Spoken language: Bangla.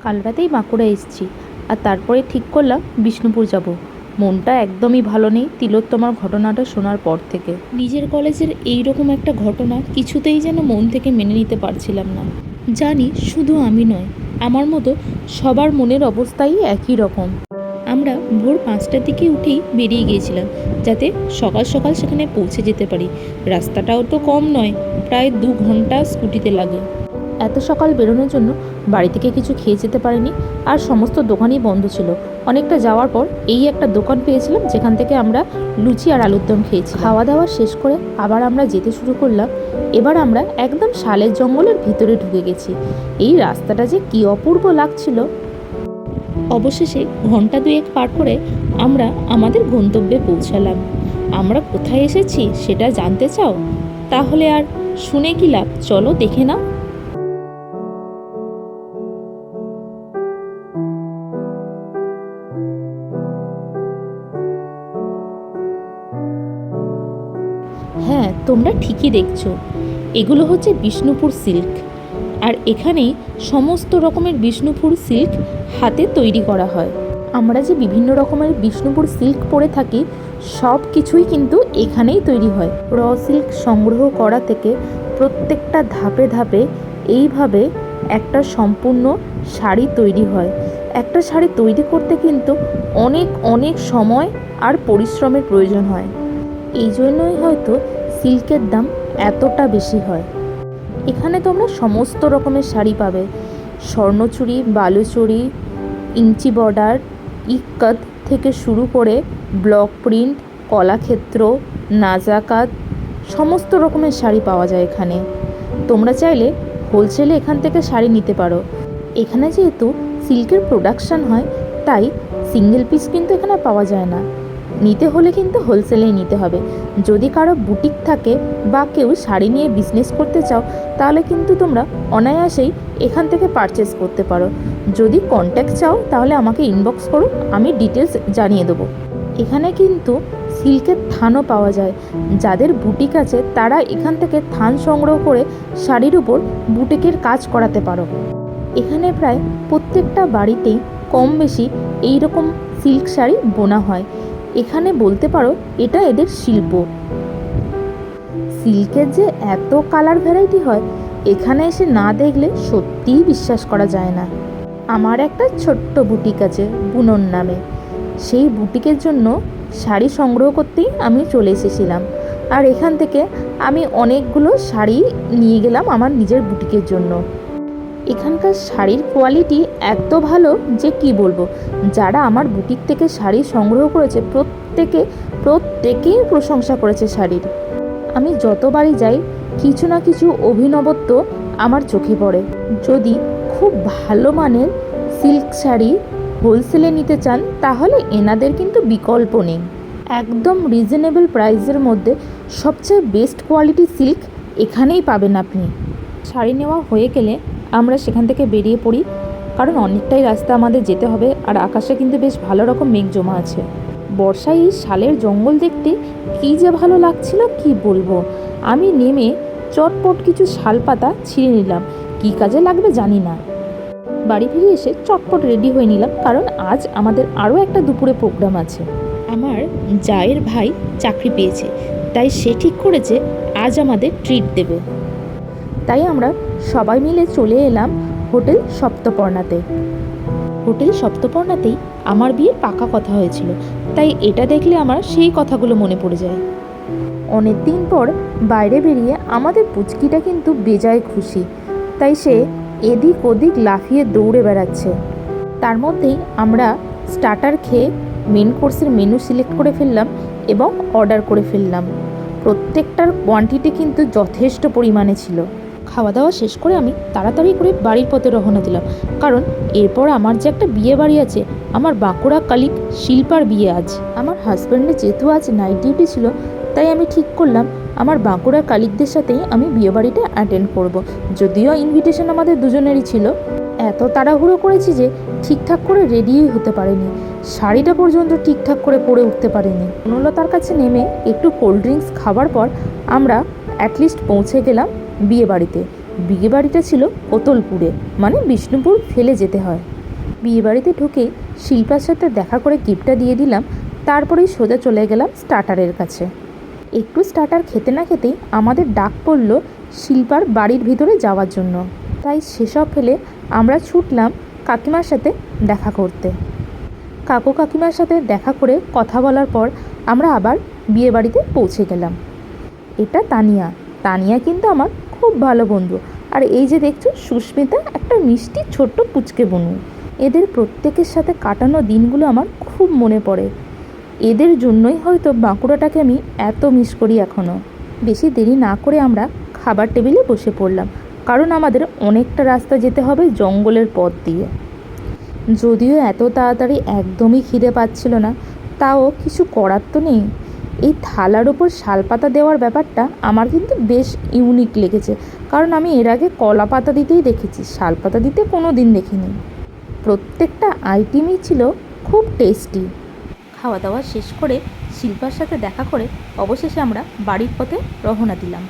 কাল রাতেই বাঁকুড়া এসেছি, আর তারপরে ঠিক করলাম বিষ্ণুপুর যাব। মনটা একদমই ভালো নেই তিলোত্তমার ঘটনাটা শোনার পর থেকে। নিজের কলেজের এই রকম একটা ঘটনা কিছুতেই যেন মন থেকে মেনে নিতে পারছিলাম না। জানি শুধু আমি নয়, আমার মতো সবার মনের অবস্থাই একই রকম। আমরা ভোর 5টার দিকে উঠেই বেরিয়ে গিয়েছিলাম, যাতে সকাল সকাল সেখানে পৌঁছে যেতে পারি। রাস্তাটাও তো কম নয়, প্রায় 2 ঘন্টা স্কুটিতে লাগে। এত সকাল বেরোনোর জন্য বাড়ি থেকে কিছু খেয়ে যেতে পারিনি, আর সমস্ত দোকানই বন্ধ ছিল। অনেকটা যাওয়ার পর এই একটা দোকান পেয়েছিলাম, যেখান থেকে আমরা লুচি আর আলুর দম খেয়েছি। খাওয়া দাওয়া শেষ করে আবার আমরা যেতে শুরু করলাম। এবার আমরা একদম শালের জঙ্গলের ভিতরে ঢুকে গেছি। এই রাস্তাটা যে কি অপূর্ব লাগছিল। অবশেষে ঘন্টা 2 পার করে আমরা আমাদের গন্তব্যে পৌঁছালাম। আমরা কোথায় এসেছি সেটা জানতে চাও? তাহলে আর শুনে কি লাভ, চলো দেখে নাও। হ্যাঁ, তোমরা ঠিকই দেখছো, এগুলো হচ্ছে বিষ্ণুপুর সিল্ক। আর এখানেই সমস্ত রকমের বিষ্ণুপুর সিল্ক হাতে তৈরি করা হয়। আমরা যে বিভিন্ন রকমের বিষ্ণুপুর সিল্ক পরে থাকি, সব কিছুই কিন্তু এখানেই তৈরি হয়। র সিল্ক সংগ্রহ করা থেকে প্রত্যেকটা ধাপে ধাপে এইভাবে একটা সম্পূর্ণ শাড়ি তৈরি হয়। একটা শাড়ি তৈরি করতে কিন্তু অনেক অনেক সময় আর পরিশ্রমের প্রয়োজন হয়। এই জন্যই হয়তো সিল্কের দাম এতটা বেশি হয়। এখানে তোমরা সমস্ত রকমের শাড়ি পাবে, স্বর্ণচুড়ি, বালুচুড়ি, ইঞ্চি বর্ডার, ইক্কাত থেকে শুরু করে ব্লক প্রিন্ট, কলাক্ষেত্র, নাজাকাত, সমস্ত রকমের শাড়ি পাওয়া যায় এখানে। তোমরা চাইলে হোলসেলে এখান থেকে শাড়ি নিতে পারো। এখানে যেহেতু সিল্কের প্রোডাকশান হয়, তাই সিঙ্গেল পিস কিন্তু এখানে পাওয়া যায় না। নিতে হলে কিন্তু হোলসেলেই নিতে হবে। যদি কারো বুটিক থাকে বা কেউ শাড়ি নিয়ে বিজনেস করতে চাও, তাহলে কিন্তু তোমরা অনায়াসেই এখান থেকে পারচেস করতে পারো। যদি কন্ট্যাক্ট চাও তাহলে আমাকে ইনবক্স করো, আমি ডিটেলস জানিয়ে দেবো। এখানে কিন্তু সিল্কের থানও পাওয়া যায়। যাদের বুটিক আছে তারা এখান থেকে থান সংগ্রহ করে শাড়ির উপর বুটিকের কাজ করাতে পারো। এখানে প্রায় প্রত্যেকটা বাড়িতেই কম বেশি এই রকম সিল্ক শাড়ি বোনা হয়। এখানে বলতে পারো এটা এদের শিল্প। সিল্কের যে এত কালার ভ্যারাইটি হয়, এখানে এসে না দেখলে সত্যিই বিশ্বাস করা যায় না। আমার একটা ছোট্ট বুটিক আছে বুনন নামে। সেই বুটিকের জন্য শাড়ি সংগ্রহ করতেই আমি চলে এসেছিলাম, আর এখান থেকে আমি অনেকগুলো শাড়ি নিয়ে গেলাম আমার নিজের বুটিকের জন্য। এখানকার শাড়ির কোয়ালিটি এত ভালো যে কি বলবো। যারা আমার বুটিক থেকে শাড়ি সংগ্রহ করেছে প্রত্যেকেই প্রশংসা করেছে শাড়ির। আমি যতবারই যাই কিছু না কিছু অভিনবত্ব আমার চোখে পড়ে। যদি খুব ভালো মানের সিল্ক শাড়ি হোলসেলে নিতে চান, তাহলে এনাদের কিন্তু বিকল্প নেই। একদম রিজনেবল প্রাইসের মধ্যে সবচেয়ে বেস্ট কোয়ালিটি সিল্ক এখানেই পাবেন আপনি। শাড়ি নেওয়া হয়ে গেলে আমরা সেখান থেকে বেরিয়ে পড়ি, কারণ অনেকটাই রাস্তা আমাদের যেতে হবে, আর আকাশে কিন্তু বেশ ভালো রকম মেঘ জমা আছে। বর্ষায় এই শালের জঙ্গল দেখতে কী যে ভালো লাগছিল কি বলবো। আমি নেমে চটপট কিছু শাল পাতা ছিঁড়ে নিলাম, কী কাজে লাগবে জানি না। বাড়ি ফিরে এসে চটপট রেডি হয়ে নিলাম, কারণ আজ আমাদের আরও একটা দুপুরে প্রোগ্রাম আছে। আমার জায়ের ভাই চাকরি পেয়েছে, তাই সে ঠিক করেছে আজ আমাদের ট্রিট দেবে। তাই আমরা সবাই মিলে চলে এলাম হোটেল সপ্তপর্ণাতে। হোটেল সপ্তপর্ণাতেই আমার বিয়ের পাকা কথা হয়েছিল, তাই এটা দেখলে আমার সেই কথাগুলো মনে পড়ে যায়। অনেক দিন পর বাইরে বেরিয়ে আমাদের পুচকিটা কিন্তু বেজায় খুশি, তাই সে এদিক ওদিক লাফিয়ে দৌড়ে বেড়াচ্ছে। তার মধ্যেই আমরা স্টার্টার খেয়ে মেন কোর্সের মেনু সিলেক্ট করে ফেললাম এবং অর্ডার করে ফেললাম। প্রত্যেকটার কোয়ান্টিটি কিন্তু যথেষ্ট পরিমাণে ছিল। খাওয়া দাওয়া শেষ করে আমি তাড়াতাড়ি করে বাড়ির পথে রওনা দিলাম, কারণ এরপর আমার যে একটা বিয়ে বাড়ি আছে, আমার বাঁকুড়া কালিক শিল্পার বিয়ে আজ। আমার হাজব্যান্ডের যেহেতু আজ নাইট ডিউটি ছিল, তাই আমি ঠিক করলাম আমার বাঁকুড়া কালিকদের সাথেই আমি বিয়ে বাড়িটা অ্যাটেন্ড করব। যদিও ইনভিটেশন আমাদের দুজনেরই ছিল। এত তাড়াহুড়ো করেছি যে ঠিকঠাক করে রেডিই হতে পারিনি, শাড়িটা পর্যন্ত ঠিকঠাক করে পরে উঠতে পারিনি। বনলতার কাছে নেমে একটু কোল্ড ড্রিঙ্কস খাবার পর আমরা অ্যাটলিস্ট পৌঁছে গেলাম বিয়ে বাড়িতে। বিয়ে বাড়িটা ছিল কোতলপুরে, মানে বিষ্ণুপুর ফেলে যেতে হয়। বিয়েবাড়িতে ঢুকেই শিল্পার সাথে দেখা করে গিফটটা দিয়ে দিলাম, তারপরেই সোজা চলে গেলাম স্টার্টারের কাছে। একটু স্টার্টার খেতে না খেতেই আমাদের ডাক পড়ল শিল্পার বাড়ির ভিতরে যাওয়ার জন্য। তাই সেসব ফেলে আমরা ছুটলাম কাকিমার সাথে দেখা করতে। কাকু কাকিমার সাথে দেখা করে কথা বলার পর আমরা আবার বিয়েবাড়িতে পৌঁছে গেলাম। এটা তানিয়া। তানিয়া কিন্তু আমার খুব ভালো বন্ধু। আর এই যে দেখছো সুস্মিতা, একটা মিষ্টি ছোট্ট পুচকে বনু। এদের প্রত্যেকের সাথে কাটানো দিনগুলো আমার খুব মনে পড়ে। এদের জন্যই হয়তো বাঁকুড়াটাকে আমি এত মিস করি এখনও। বেশি দেরি না করে আমরা খাবার টেবিলে বসে পড়লাম, কারণ আমাদের অনেকটা রাস্তা যেতে হবে জঙ্গলের পথ দিয়ে। যদিও এত তাড়াতাড়ি একদমই খিদে পাচ্ছিল না, তাও কিছু করার তো নেই। এই থালার ওপর শালপাতা দেওয়ার ব্যাপারটা আমার কিন্তু বেশ ইউনিক লেগেছে, কারণ আমি এর আগে কলা পাতা দিতেই দেখেছি, শালপাতা দিতে কোনো দিন দেখিনি। প্রত্যেকটা আইটেমই ছিল খুব টেস্টি। খাওয়া দাওয়া শেষ করে শিল্পার সাথে দেখা করে অবশেষে আমরা বাড়ির পথে রওনা দিলাম।